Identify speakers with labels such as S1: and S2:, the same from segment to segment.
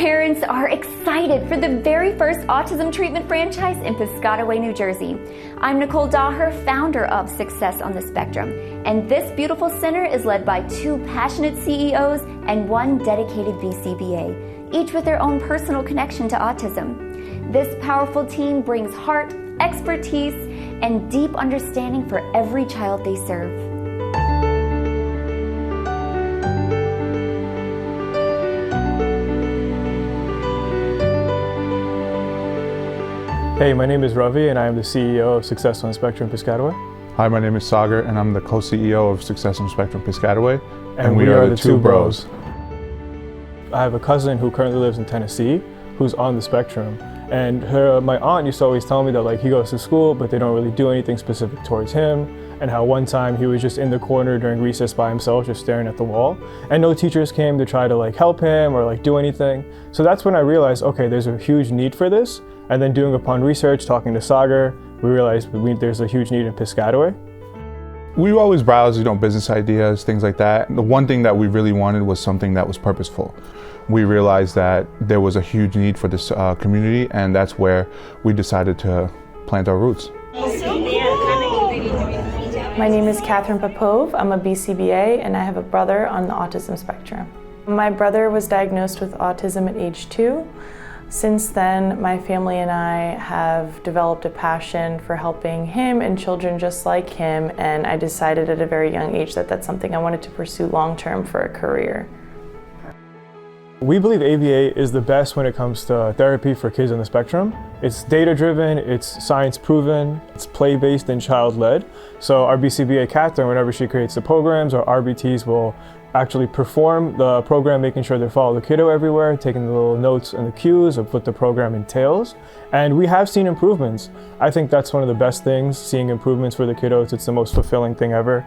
S1: Parents are excited for the very first autism treatment franchise in Piscataway, New Jersey. I'm Nicole Daher, founder of Success on the Spectrum, and this beautiful center is led by 2 passionate CEOs and 1 dedicated BCBA, each with their own personal connection to autism. This powerful team brings heart, expertise, and deep understanding for every child they serve.
S2: Hey, my name is Ravi and I am the CEO of Success on the Spectrum Piscataway.
S3: Hi, my name is Sagar and I'm the co-CEO of Success on the Spectrum Piscataway.
S2: And we are the 2 bros. I have a cousin who currently lives in Tennessee who's on the spectrum. And my aunt used to always tell me that he goes to school, but they don't really do anything specific towards him. And how one time he was just in the corner during recess by himself, just staring at the wall. And no teachers came to try to help him or do anything. So that's when I realized, okay, there's a huge need for this. And then doing upon research, talking to Sagar, we realized there's a huge need in Piscataway.
S3: We always browse, business ideas, things like that. The one thing that we really wanted was something that was purposeful. We realized that there was a huge need for this community, and that's where we decided to plant our roots.
S4: My name is Catherine Popov. I'm a BCBA, and I have a brother on the autism spectrum. My brother was diagnosed with autism at age 2. Since then, my family and I have developed a passion for helping him and children just like him, and I decided at a very young age that that's something I wanted to pursue long-term for a career.
S2: We believe ABA is the best when it comes to therapy for kids on the spectrum. It's data-driven, it's science-proven, it's play-based and child-led. So our BCBA Catherine, whenever she creates the programs, our RBTs will actually perform the program, making sure they follow the kiddo everywhere, taking the little notes and the cues of what the program entails. And we have seen improvements. I think that's one of the best things, seeing improvements for the kiddos. It's the most fulfilling thing ever.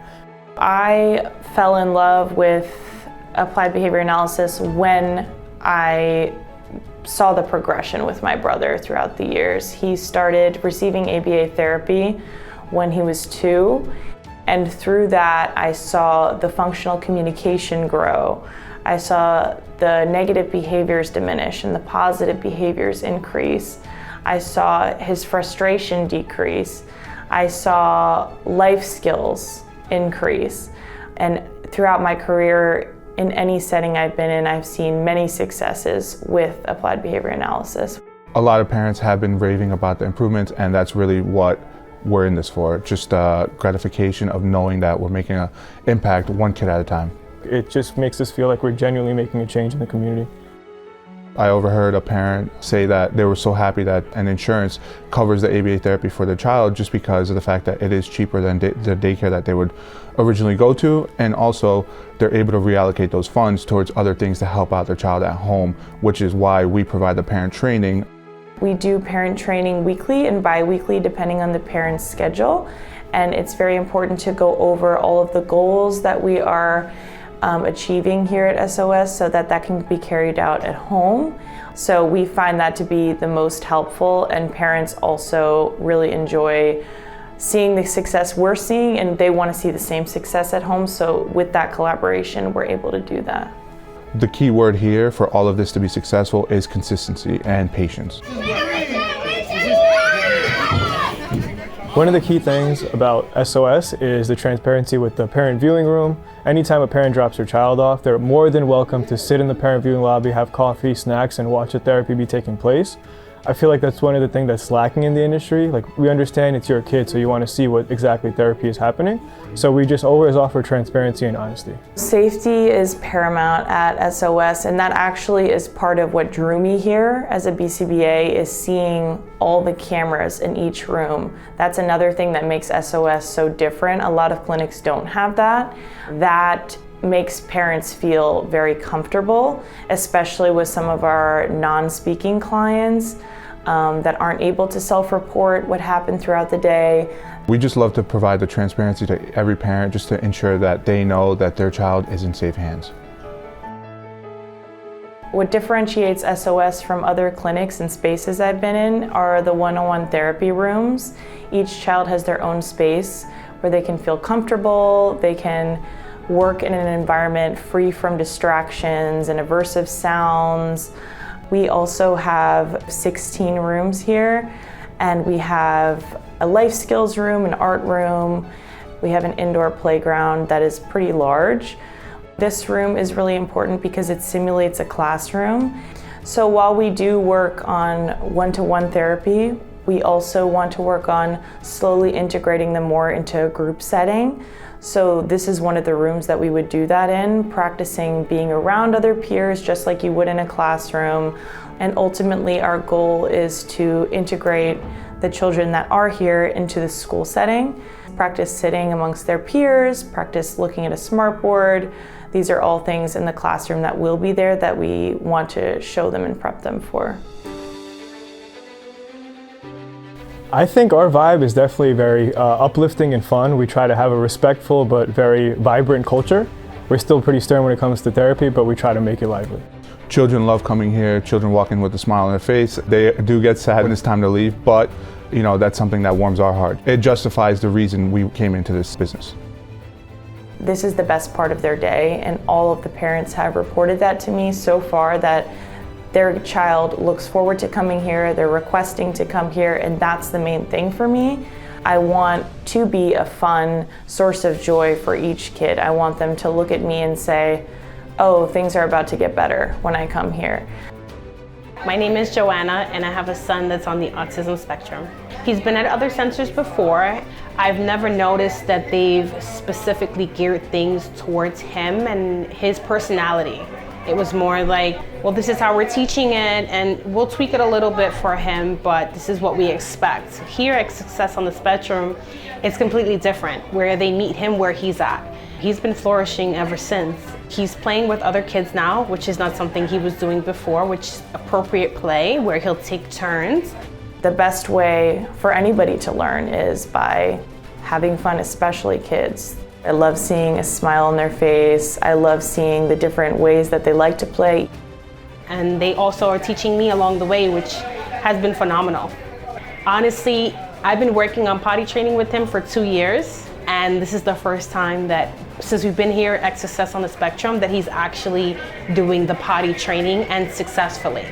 S4: I fell in love with applied behavior analysis when I saw the progression with my brother throughout the years. He started receiving ABA therapy when he was 2. And through that, I saw the functional communication grow. I saw the negative behaviors diminish and the positive behaviors increase. I saw his frustration decrease. I saw life skills increase. And throughout my career, in any setting I've been in, I've seen many successes with applied behavior analysis.
S3: A lot of parents have been raving about the improvements, and that's really what we're in this for, just gratification of knowing that we're making an impact one kid at a time.
S2: It just makes us feel like we're genuinely making a change in the community.
S3: I overheard a parent say that they were so happy that an insurance covers the ABA therapy for their child just because of the fact that it is cheaper than the daycare that they would originally go to, and also they're able to reallocate those funds towards other things to help out their child at home, which is why we provide the parent training.
S4: We do parent training weekly and bi-weekly depending on the parent's schedule, and it's very important to go over all of the goals that we are achieving here at SOS so that can be carried out at home. So we find that to be the most helpful, and parents also really enjoy seeing the success we're seeing, and they want to see the same success at home. So with that collaboration, we're able to do that.
S3: The key word here for all of this to be successful is consistency and patience.
S2: One of the key things about SOS is the transparency with the parent viewing room. Anytime a parent drops their child off, they're more than welcome to sit in the parent viewing lobby, have coffee, snacks, and watch the therapy be taking place. I feel like that's one of the things that's lacking in the industry. We understand it's your kid, so you want to see what exactly therapy is happening. So we just always offer transparency and honesty.
S4: Safety is paramount at SOS, and that actually is part of what drew me here as a BCBA, is seeing all the cameras in each room. That's another thing that makes SOS so different. A lot of clinics don't have that. That makes parents feel very comfortable, especially with some of our non-speaking clients that aren't able to self-report what happened throughout the day.
S3: We just love to provide the transparency to every parent just to ensure that they know that their child is in safe hands.
S4: What differentiates SOS from other clinics and spaces I've been in are the one-on-one therapy rooms. Each child has their own space where they can feel comfortable, they can work in an environment free from distractions and aversive sounds. We also have 16 rooms here, and we have a life skills room, an art room. We have an indoor playground that is pretty large. This room is really important because it simulates a classroom. So while we do work on one-to-one therapy, we also want to work on slowly integrating them more into a group setting. So this is one of the rooms that we would do that in, practicing being around other peers just like you would in a classroom. And ultimately our goal is to integrate the children that are here into the school setting, practice sitting amongst their peers, practice looking at a smartboard. These are all things in the classroom that will be there that we want to show them and prep them for.
S2: I think our vibe is definitely very uplifting and fun. We try to have a respectful but very vibrant culture. We're still pretty stern when it comes to therapy, but we try to make it lively.
S3: Children love coming here. Children walk in with a smile on their face. They do get sad when it's time to leave, but that's something that warms our heart. It justifies the reason we came into this business.
S4: This is the best part of their day, and all of the parents have reported that to me so far, that their child looks forward to coming here, they're requesting to come here, and that's the main thing for me. I want to be a fun source of joy for each kid. I want them to look at me and say, oh, things are about to get better when I come here.
S5: My name is Joanna, and I have a son that's on the autism spectrum. He's been at other centers before. I've never noticed that they've specifically geared things towards him and his personality. It was more like, well, this is how we're teaching it, and we'll tweak it a little bit for him, but this is what we expect. Here at Success on the Spectrum, it's completely different, where they meet him where he's at. He's been flourishing ever since. He's playing with other kids now, which is not something he was doing before, which is appropriate play, where he'll take turns.
S4: The best way for anybody to learn is by having fun, especially kids. I love seeing a smile on their face. I love seeing the different ways that they like to play.
S5: And they also are teaching me along the way, which has been phenomenal. Honestly, I've been working on potty training with him for 2 years, and this is the first time that, since we've been here at Success on the Spectrum, that he's actually doing the potty training, and successfully.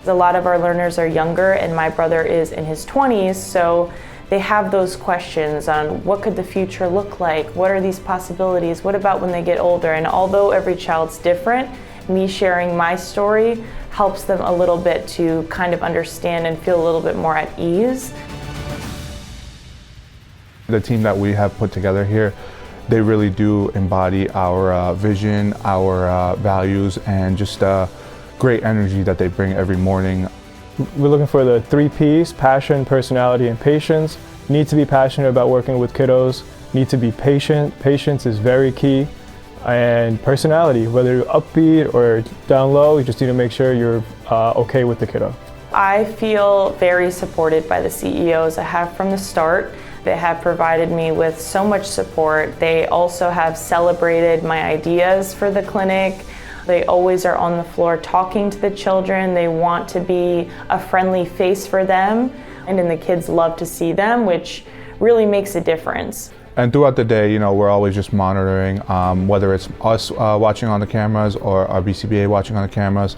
S4: A lot of our learners are younger, and my brother is in his 20s, so they have those questions on what could the future look like? What are these possibilities? What about when they get older? And although every child's different, me sharing my story helps them a little bit to kind of understand and feel a little bit more at ease.
S3: The team that we have put together here, they really do embody our vision, our values, and just great energy that they bring every morning.
S2: We're looking for the 3 Ps, passion, personality, and patience. Need to be passionate about working with kiddos. Need to be patient. Patience is very key. And personality, whether you're upbeat or down low, you just need to make sure you're okay with the kiddo.
S4: I feel very supported by the CEOs I have from the start. They have provided me with so much support. They also have celebrated my ideas for the clinic. They always are on the floor talking to the children. They want to be a friendly face for them, and then the kids love to see them, which really makes a difference.
S3: And throughout the day, we're always just monitoring, whether it's us watching on the cameras or our BCBA watching on the cameras.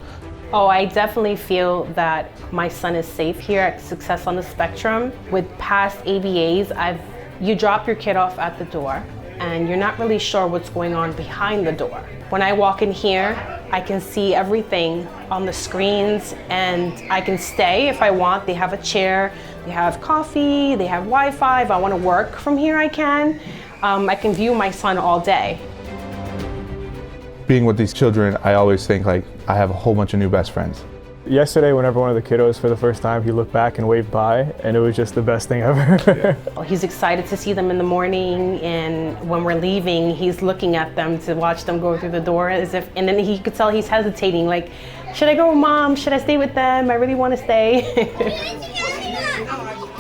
S5: Oh, I definitely feel that my son is safe here at Success on the Spectrum. With past ABAs, you drop your kid off at the door, and you're not really sure what's going on behind the door. When I walk in here, I can see everything on the screens, and I can stay if I want. They have a chair, they have coffee, they have Wi-Fi. If I want to work from here, I can. I can view my son all day.
S3: Being with these children, I always think I have a whole bunch of new best friends.
S2: Yesterday, whenever one of the kiddos for the first time, he looked back and waved by, and it was just the best thing ever.
S5: He's excited to see them in the morning, and when we're leaving, he's looking at them to watch them go through the door and then he could tell he's hesitating, like, should I go with Mom? Should I stay with them? I really want to stay.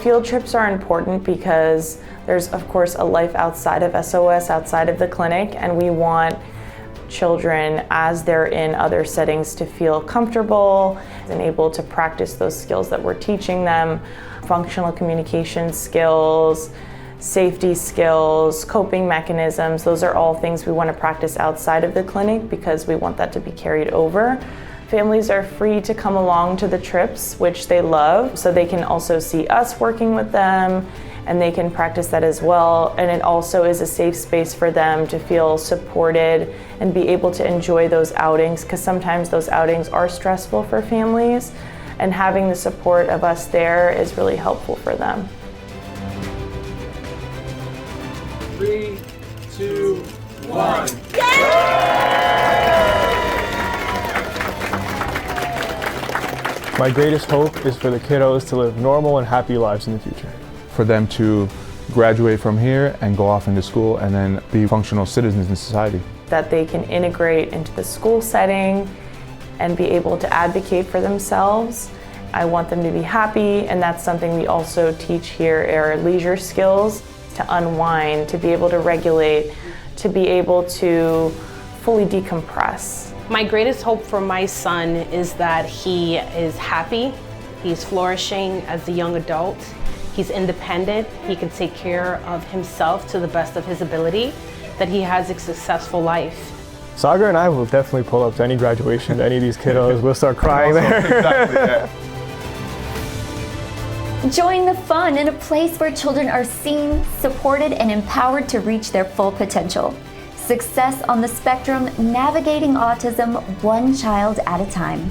S4: Field trips are important because there's, of course, a life outside of SOS, outside of the clinic, and we want children, as they're in other settings, to feel comfortable and able to practice those skills that we're teaching them, functional communication skills, safety skills, coping mechanisms. Those are all things we want to practice outside of the clinic because we want that to be carried over. Families are free to come along to the trips, which they love, so they can also see us working with them, and they can practice that as well. And it also is a safe space for them to feel supported and be able to enjoy those outings, because sometimes those outings are stressful for families, and having the support of us there is really helpful for them.
S2: 3, 2, 1. My greatest hope is for the kiddos to live normal and happy lives in the future.
S3: For them to graduate from here and go off into school and then be functional citizens in society.
S4: That they can integrate into the school setting and be able to advocate for themselves. I want them to be happy, and that's something we also teach here, are leisure skills, to unwind, to be able to regulate, to be able to fully decompress.
S5: My greatest hope for my son is that he is happy, he's flourishing as a young adult, he's independent, he can take care of himself to the best of his ability, that he has a successful life.
S2: Sagar and I will definitely pull up to any graduation, any of these kiddos. We'll start crying there.
S3: Exactly, yeah.
S1: Join the fun in a place where children are seen, supported, and empowered to reach their full potential. Success on the spectrum, navigating autism one child at a time.